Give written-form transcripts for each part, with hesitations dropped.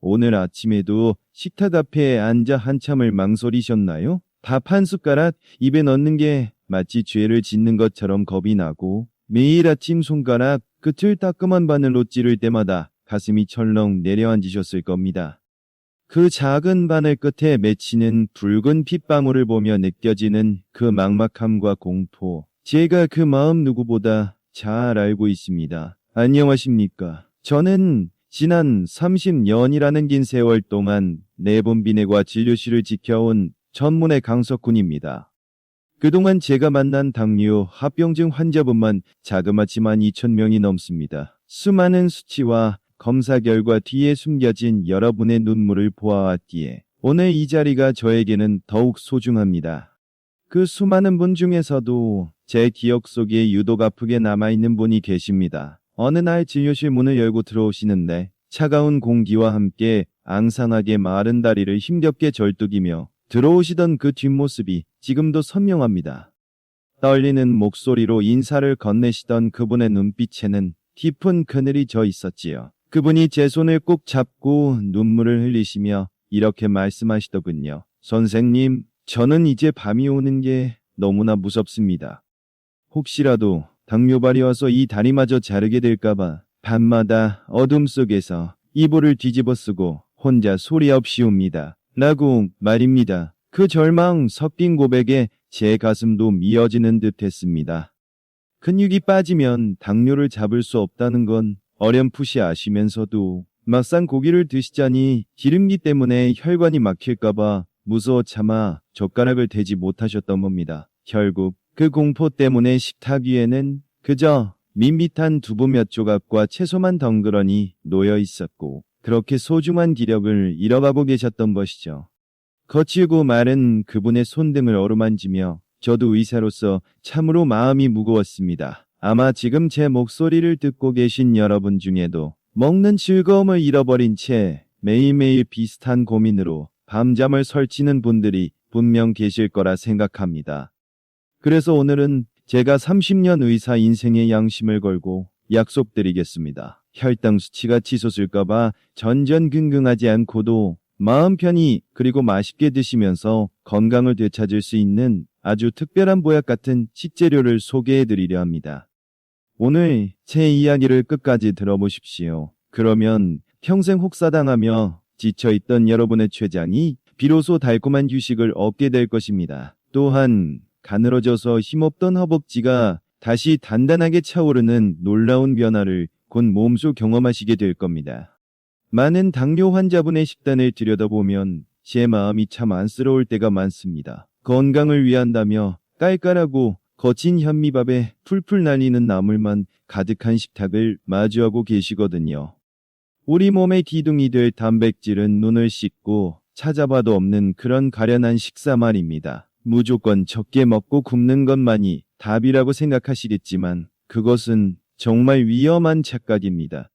오늘 아침에도 식탁 앞에 앉아 한참을 망설이셨나요? 밥 한 숟가락 입에 넣는 게 마치 죄를 짓는 것처럼 겁이 나고 매일 아침 손가락 끝을 따끔한 바늘로 찌를 때마다 가슴이 철렁 내려앉으셨을 겁니다. 그 작은 바늘 끝에 맺히는 붉은 핏방울을 보며 느껴지는 그 막막함과 공포. 제가 그 마음 누구보다 잘 알고 있습니다. 안녕하십니까. 저는 지난 30년이라는 긴 세월 동안 내분비내과 진료실을 지켜온 전문의 강석훈입니다. 그동안 제가 만난 당뇨, 합병증 환자분만 자그마치만 2,000명이 넘습니다. 수많은 수치와 검사 결과 뒤에 숨겨진 여러분의 눈물을 보아왔기에 오늘 이 자리가 저에게는 더욱 소중합니다. 그 수많은 분 중에서도 제 기억 속에 유독 아프게 남아있는 분이 계십니다. 어느 날 진료실 문을 열고 들어오시는데 차가운 공기와 함께 앙상하게 마른 다리를 힘겹게 절뚝이며 들어오시던 그 뒷모습이 지금도 선명합니다. 떨리는 목소리로 인사를 건네시던 그분의 눈빛에는 깊은 그늘이 져 있었지요. 그분이 제 손을 꼭 잡고 눈물을 흘리시며 이렇게 말씀하시더군요. 선생님, 저는 이제 밤이 오는 게 너무나 무섭습니다. 혹시라도 당뇨발이 와서 이 다리마저 자르게 될까봐 밤마다 어둠 속에서 이불을 뒤집어 쓰고 혼자 소리 없이 웁니다. 라고 말입니다. 그 절망 섞인 고백에 제 가슴도 미어지는 듯 했습니다. 근육이 빠지면 당뇨를 잡을 수 없다는 건 어렴풋이 아시면서도 막상 고기를 드시자니 기름기 때문에 혈관이 막힐까봐 무서워 참아 젓가락을 대지 못하셨던 겁니다. 결국 그 공포 때문에 식탁 위에는 그저 밋밋한 두부 몇 조각과 채소만 덩그러니 놓여 있었고 그렇게 소중한 기력을 잃어가고 계셨던 것이죠. 거칠고 마른 그분의 손등을 어루만지며 저도 의사로서 참으로 마음이 무거웠습니다. 아마 지금 제 목소리를 듣고 계신 여러분 중에도 먹는 즐거움을 잃어버린 채 매일매일 비슷한 고민으로 밤잠을 설치는 분들이 분명 계실 거라 생각합니다. 그래서 오늘은 제가 30년 의사 인생의 양심을 걸고 약속드리겠습니다. 혈당 수치가 치솟을까봐 전전긍긍하지 않고도 마음 편히 그리고 맛있게 드시면서 건강을 되찾을 수 있는 아주 특별한 보약 같은 식재료를 소개해드리려 합니다. 오늘 제 이야기를 끝까지 들어보십시오. 그러면 평생 혹사당하며 지쳐있던 여러분의 췌장이 비로소 달콤한 휴식을 얻게 될 것입니다. 또한 가늘어져서 힘없던 허벅지가 다시 단단하게 차오르는 놀라운 변화를 곧 몸소 경험하시게 될 겁니다. 많은 당뇨 환자분의 식단을 들여다보면 제 마음이 참 안쓰러울 때가 많습니다. 건강을 위한다며 깔깔하고 거친 현미밥에 풀풀 날리는 나물만 가득한 식탁을 마주하고 계시거든요. 우리 몸의 기둥이 될 단백질은 눈을 씻고 찾아봐도 없는 그런 가련한 식사 말입니다. 무조건 적게 먹고 굶는 것만이 답이라고 생각하시겠지만 그것은 정말 위험한 착각입니다.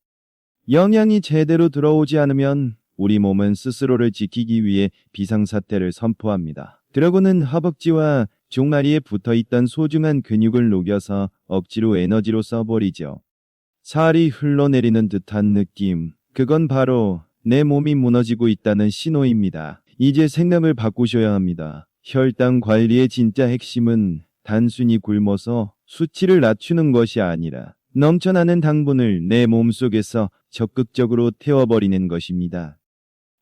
영양이 제대로 들어오지 않으면 우리 몸은 스스로를 지키기 위해 비상사태를 선포합니다. 그러고는 허벅지와 종아리에 붙어있던 소중한 근육을 녹여서 억지로 에너지로 써버리죠. 살이 흘러내리는 듯한 느낌. 그건 바로 내 몸이 무너지고 있다는 신호입니다. 이제 생각을 바꾸셔야 합니다. 혈당 관리의 진짜 핵심은 단순히 굶어서 수치를 낮추는 것이 아니라 넘쳐나는 당분을 내 몸속에서 적극적으로 태워버리는 것입니다.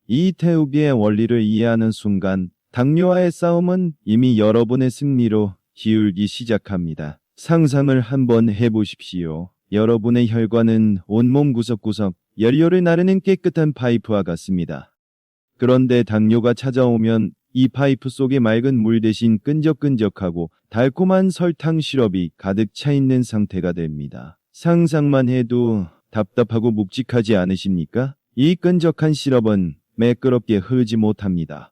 이 태우기의 원리를 이해하는 순간 당뇨와의 싸움은 이미 여러분의 승리로 기울기 시작합니다. 상상을 한번 해보십시오. 여러분의 혈관은 온몸 구석구석 연료를 나르는 깨끗한 파이프와 같습니다. 그런데 당뇨가 찾아오면 이 파이프 속에 맑은 물 대신 끈적끈적하고 달콤한 설탕 시럽이 가득 차 있는 상태가 됩니다. 상상만 해도 답답하고 묵직하지 않으십니까? 이 끈적한 시럽은 매끄럽게 흐르지 못합니다.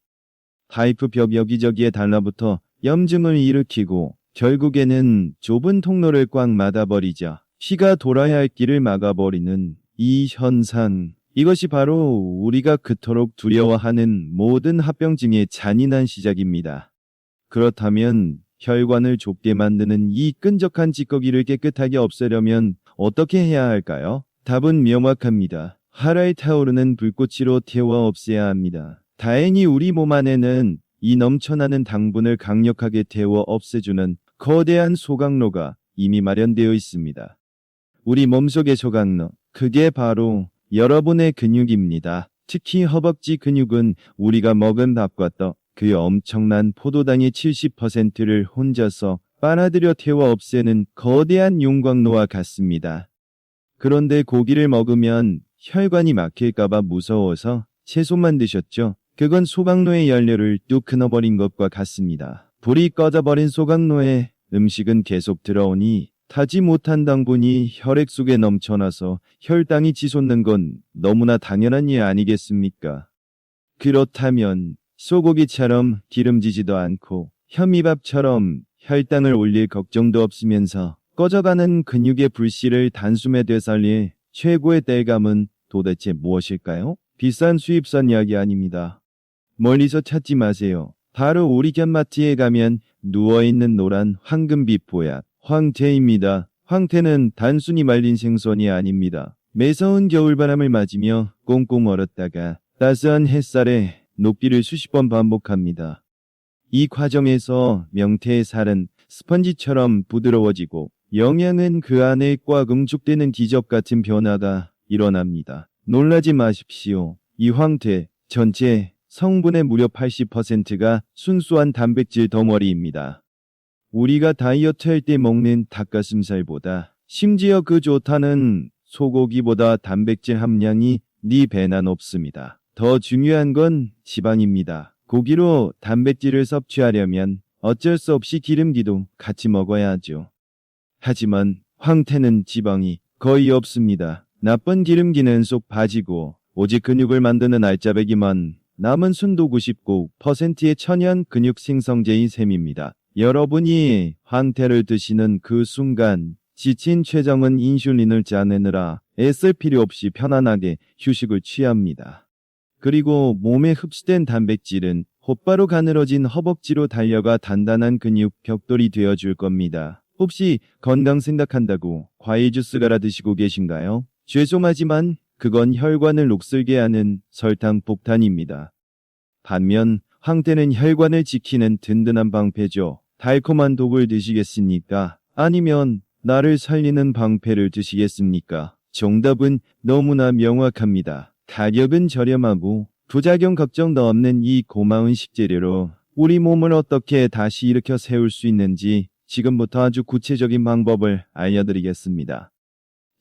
파이프 벽 여기저기에 달라붙어 염증을 일으키고 결국에는 좁은 통로를 꽉 막아버리죠. 피가 돌아야 할 길을 막아버리는 이 현상. 이것이 바로 우리가 그토록 두려워하는 모든 합병증의 잔인한 시작입니다. 그렇다면 혈관을 좁게 만드는 이 끈적한 찌꺼기를 깨끗하게 없애려면 어떻게 해야 할까요? 답은 명확합니다. 하라에 타오르는 불꽃으로 태워 없애야 합니다. 다행히 우리 몸 안에는 이 넘쳐나는 당분을 강력하게 태워 없애주는 거대한 소각로가 이미 마련되어 있습니다. 우리 몸속의 소각로, 그게 바로 여러분의 근육입니다. 특히 허벅지 근육은 우리가 먹은 밥과 떡, 그 엄청난 포도당의 70%를 혼자서 빨아들여 태워 없애는 거대한 용광로와 같습니다. 그런데 고기를 먹으면 혈관이 막힐까봐 무서워서 채소만 드셨죠? 그건 소각로의 연료를 뚝 끊어버린 것과 같습니다. 불이 꺼져버린 소각로에 음식은 계속 들어오니 타지 못한 당분이 혈액 속에 넘쳐나서 혈당이 치솟는 건 너무나 당연한 일 아니겠습니까? 그렇다면 소고기처럼 기름지지도 않고 현미밥처럼 혈당을 올릴 걱정도 없으면서 꺼져가는 근육의 불씨를 단숨에 되살릴 최고의 땔감은 도대체 무엇일까요? 비싼 수입산 약이 아닙니다. 멀리서 찾지 마세요. 바로 우리 견마트에 가면 누워있는 노란 황금빛 보약, 황태입니다. 황태는 단순히 말린 생선이 아닙니다. 매서운 겨울바람을 맞으며 꽁꽁 얼었다가 따스한 햇살에 녹기를 수십 번 반복합니다. 이 과정에서 명태의 살은 스펀지처럼 부드러워지고 영양은 그 안에 꽉 응축되는 기적 같은 변화가 일어납니다. 놀라지 마십시오. 이 황태 전체 성분의 무려 80%가 순수한 단백질 덩어리입니다. 우리가 다이어트할 때 먹는 닭가슴살보다 심지어 그 좋다는 소고기보다 단백질 함량이 4배나 높습니다. 더 중요한 건 지방입니다. 고기로 단백질을 섭취하려면 어쩔 수 없이 기름기도 같이 먹어야 하죠. 하지만 황태는 지방이 거의 없습니다. 나쁜 기름기는 쏙 빠지고 오직 근육을 만드는 알짜배기만 남은 순도 99%의 천연 근육 생성제인 셈입니다. 여러분이 황태를 드시는 그 순간 지친 췌장은 인슐린을 짜내느라 애쓸 필요 없이 편안하게 휴식을 취합니다. 그리고 몸에 흡수된 단백질은 곧바로 가늘어진 허벅지로 달려가 단단한 근육 벽돌이 되어줄 겁니다. 혹시 건강 생각한다고 과일 주스 갈아 드시고 계신가요? 죄송하지만 그건 혈관을 녹슬게 하는 설탕 폭탄입니다. 반면 황태는 혈관을 지키는 든든한 방패죠. 달콤한 독을 드시겠습니까? 아니면 나를 살리는 방패를 드시겠습니까? 정답은 너무나 명확합니다. 가격은 저렴하고 부작용 걱정도 없는 이 고마운 식재료로 우리 몸을 어떻게 다시 일으켜 세울 수 있는지 지금부터 아주 구체적인 방법을 알려드리겠습니다.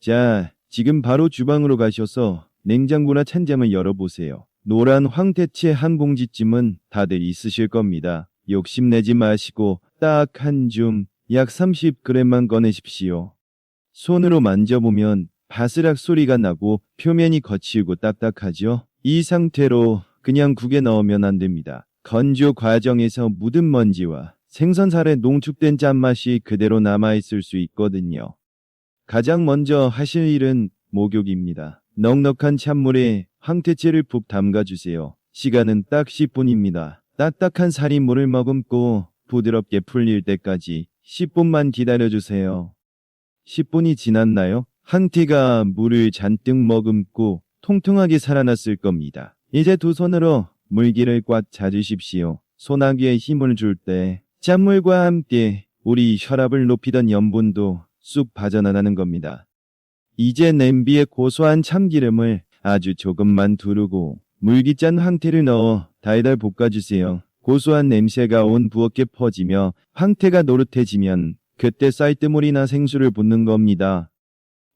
자, 지금 바로 주방으로 가셔서 냉장고나 찬장을 열어보세요. 노란 황태채 한 봉지쯤은 다들 있으실 겁니다. 욕심내지 마시고 딱 한 줌, 약 30g만 꺼내십시오. 손으로 만져보면 바스락 소리가 나고 표면이 거칠고 딱딱하죠? 이 상태로 그냥 국에 넣으면 안 됩니다. 건조 과정에서 묻은 먼지와 생선살의 농축된 짠맛이 그대로 남아있을 수 있거든요. 가장 먼저 하실 일은 목욕입니다. 넉넉한 찬물에 황태채를 푹 담가주세요. 시간은 딱 10분입니다. 딱딱한 살이 물을 머금고 부드럽게 풀릴 때까지 10분만 기다려주세요. 10분이 지났나요? 황태가 물을 잔뜩 머금고 통통하게 살아났을 겁니다. 이제 두 손으로 물기를 꽉 잡으십시오. 소나기에 힘을 줄 때 짠물과 함께 우리 혈압을 높이던 염분도 쑥 빠져나가는 겁니다. 이제 냄비에 고소한 참기름을 아주 조금만 두르고 물기짠 황태를 넣어 달달 볶아주세요. 고소한 냄새가 온 부엌에 퍼지며 황태가 노릇해지면 그때 쌀뜨물이나 생수를 붓는 겁니다.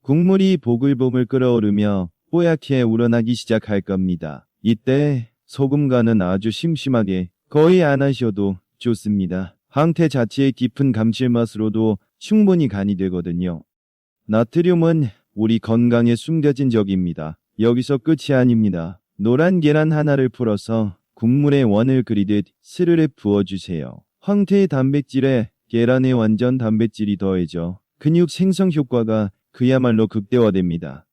국물이 보글보글 끓어오르며 뽀얗게 우러나기 시작할 겁니다. 이때 소금 간은 아주 심심하게 거의 안 하셔도 좋습니다. 황태 자체의 깊은 감칠맛으로도 충분히 간이 되거든요. 나트륨은 우리 건강에 숨겨진 적입니다. 여기서 끝이 아닙니다. 노란 계란 하나를 풀어서 국물에 원을 그리듯 스르르 부어주세요. 황태의 단백질에 계란의 완전 단백질이 더해져 근육 생성 효과가 그야말로 극대화됩니다.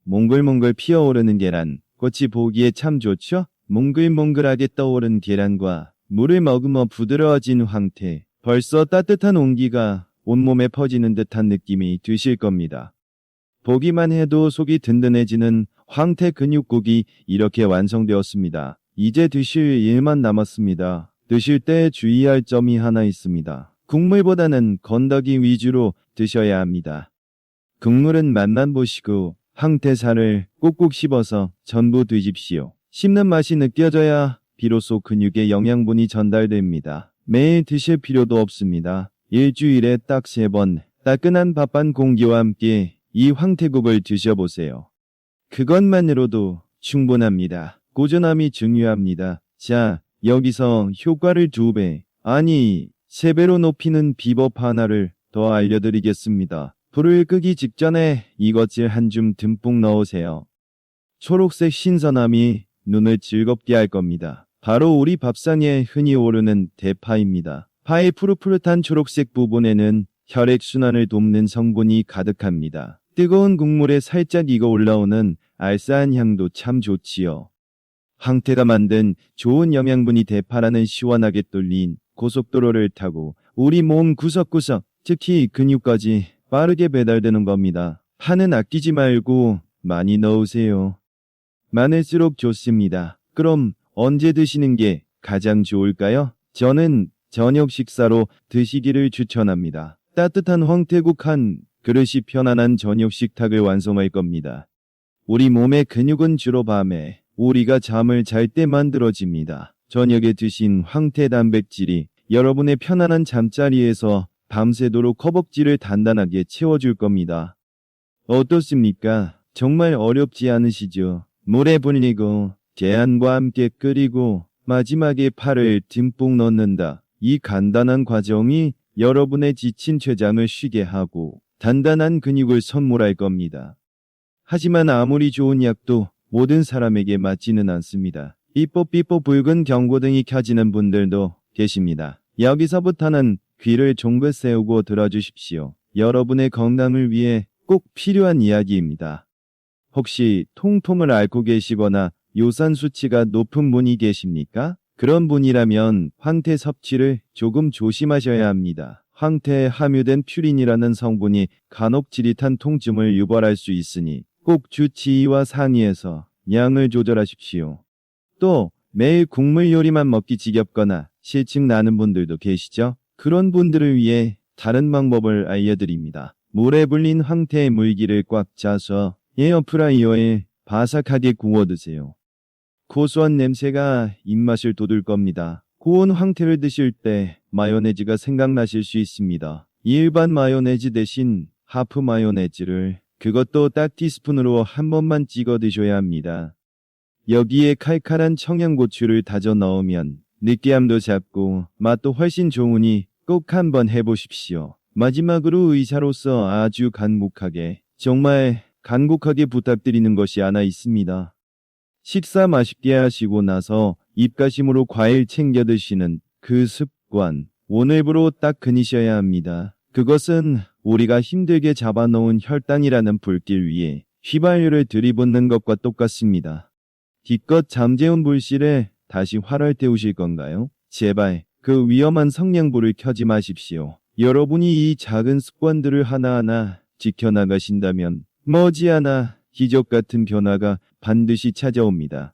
몽글몽글 피어오르는 계란, 꽃이 보기에 참 좋죠? 몽글몽글하게 떠오른 계란과 물을 머금어 부드러워진 황태, 벌써 따뜻한 온기가 온몸에 퍼지는 듯한 느낌이 드실 겁니다. 보기만 해도 속이 든든해지는 황태 근육국이 이렇게 완성되었습니다. 이제 드실 일만 남았습니다. 드실 때 주의할 점이 하나 있습니다. 국물보다는 건더기 위주로 드셔야 합니다. 국물은 맛만 보시고 황태살을 꼭꼭 씹어서 전부 드십시오. 씹는 맛이 느껴져야 비로소 근육의 영양분이 전달됩니다. 매일 드실 필요도 없습니다. 일주일에 딱 3번 따끈한 밥 한 공기와 함께 이 황태국을 드셔보세요. 그것만으로도 충분합니다. 꾸준함이 중요합니다. 자, 여기서 효과를 2배, 아니 3배로 높이는 비법 하나를 더 알려드리겠습니다. 불을 끄기 직전에 이것을 한 줌 듬뿍 넣으세요. 초록색 신선함이 눈을 즐겁게 할 겁니다. 바로 우리 밥상에 흔히 오르는 대파입니다. 파의 푸릇푸릇한 초록색 부분에는 혈액순환을 돕는 성분이 가득합니다. 뜨거운 국물에 살짝 익어 올라오는 알싸한 향도 참 좋지요. 황태가 만든 좋은 영양분이 대파라는 시원하게 뚫린 고속도로를 타고 우리 몸 구석구석, 특히 근육까지 빠르게 배달되는 겁니다. 파는 아끼지 말고 많이 넣으세요. 많을수록 좋습니다. 그럼 언제 드시는 게 가장 좋을까요? 저는 저녁 식사로 드시기를 추천합니다. 따뜻한 황태국 한 그릇이 편안한 저녁 식탁을 완성할 겁니다. 우리 몸의 근육은 주로 밤에 우리가 잠을 잘 때 만들어집니다. 저녁에 드신 황태 단백질이 여러분의 편안한 잠자리에서 밤새도록 허벅지를 단단하게 채워줄 겁니다. 어떻습니까? 정말 어렵지 않으시죠? 물에 불리고 계란과 함께 끓이고 마지막에 파를 듬뿍 넣는다. 이 간단한 과정이 여러분의 지친 췌장을 쉬게 하고 단단한 근육을 선물할 겁니다. 하지만 아무리 좋은 약도 모든 사람에게 맞지는 않습니다. 삐뽀삐뽀 붉은 경고등이 켜지는 분들도 계십니다. 여기서부터는 귀를 종긋 세우고 들어주십시오. 여러분의 건강을 위해 꼭 필요한 이야기입니다. 혹시 통풍을 앓고 계시거나 요산 수치가 높은 분이 계십니까? 그런 분이라면 황태 섭취를 조금 조심하셔야 합니다. 황태에 함유된 퓨린이라는 성분이 간혹 찌릿한 통증을 유발할 수 있으니 꼭 주치의와 상의해서 양을 조절하십시오. 또 매일 국물 요리만 먹기 지겹거나 실증 나는 분들도 계시죠? 그런 분들을 위해 다른 방법을 알려드립니다. 물에 불린 황태의 물기를 꽉 짜서 에어프라이어에 바삭하게 구워 드세요. 고소한 냄새가 입맛을 돋울 겁니다. 구운 황태를 드실 때 마요네즈가 생각나실 수 있습니다. 일반 마요네즈 대신 하프 마요네즈를 그것도 딱 티스푼으로 한 번만 찍어 드셔야 합니다. 여기에 칼칼한 청양고추를 다져 넣으면 느끼함도 잡고 맛도 훨씬 좋으니 꼭 한번 해보십시오. 마지막으로 의사로서 아주 간곡하게, 정말 간곡하게 부탁드리는 것이 하나 있습니다. 식사 맛있게 하시고 나서 입가심으로 과일 챙겨 드시는 그 습관, 오늘부로 딱 끊으셔야 합니다. 그것은 우리가 힘들게 잡아놓은 혈당이라는 불길 위에 휘발유를 들이붓는 것과 똑같습니다. 기껏 잠재운 불씨를 다시 활활 태우실 건가요? 제발 그 위험한 성냥불을 켜지 마십시오. 여러분이 이 작은 습관들을 하나하나 지켜나가신다면 머지않아 기적 같은 변화가 반드시 찾아옵니다.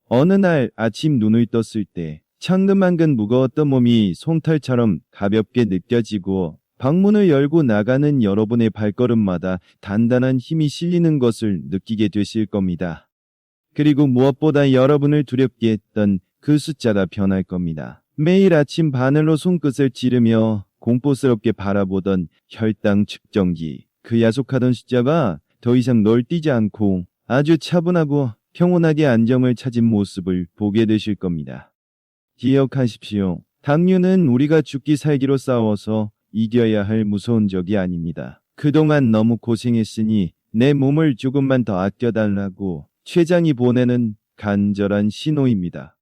어느 날 아침 눈을 떴을 때 천근만근 무거웠던 몸이 솜털처럼 가볍게 느껴지고 방문을 열고 나가는 여러분의 발걸음마다 단단한 힘이 실리는 것을 느끼게 되실 겁니다. 그리고 무엇보다 여러분을 두렵게 했던 그 숫자가 변할 겁니다. 매일 아침 바늘로 손끝을 찌르며 공포스럽게 바라보던 혈당 측정기, 그 야속하던 숫자가 더 이상 널뛰지 않고 아주 차분하고 평온하게 안정을 찾은 모습을 보게 되실 겁니다. 기억하십시오. 당뇨는 우리가 죽기 살기로 싸워서 이겨야 할 무서운 적이 아닙니다. 그동안 너무 고생했으니 내 몸을 조금만 더 아껴달라고 췌장이 보내는 간절한 신호입니다.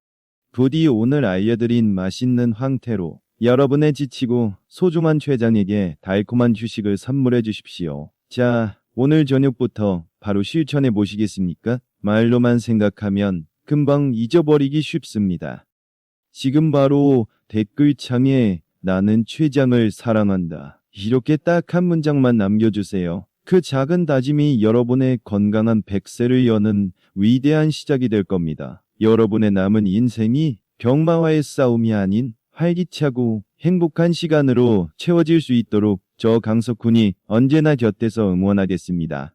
부디 오늘 알려드린 맛있는 황태로 여러분의 지치고 소중한 췌장에게 달콤한 휴식을 선물해 주십시오. 자, 오늘 저녁부터 바로 실천해 보시겠습니까? 말로만 생각하면 금방 잊어버리기 쉽습니다. 지금 바로 댓글창에 나는 췌장을 사랑한다, 이렇게 딱 한 문장만 남겨주세요. 그 작은 다짐이 여러분의 건강한 100세를 여는 위대한 시작이 될 겁니다. 여러분의 남은 인생이 병마와의 싸움이 아닌 활기차고 행복한 시간으로 채워질 수 있도록 저 강석훈이 언제나 곁에서 응원하겠습니다.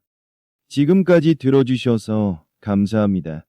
지금까지 들어주셔서 감사합니다.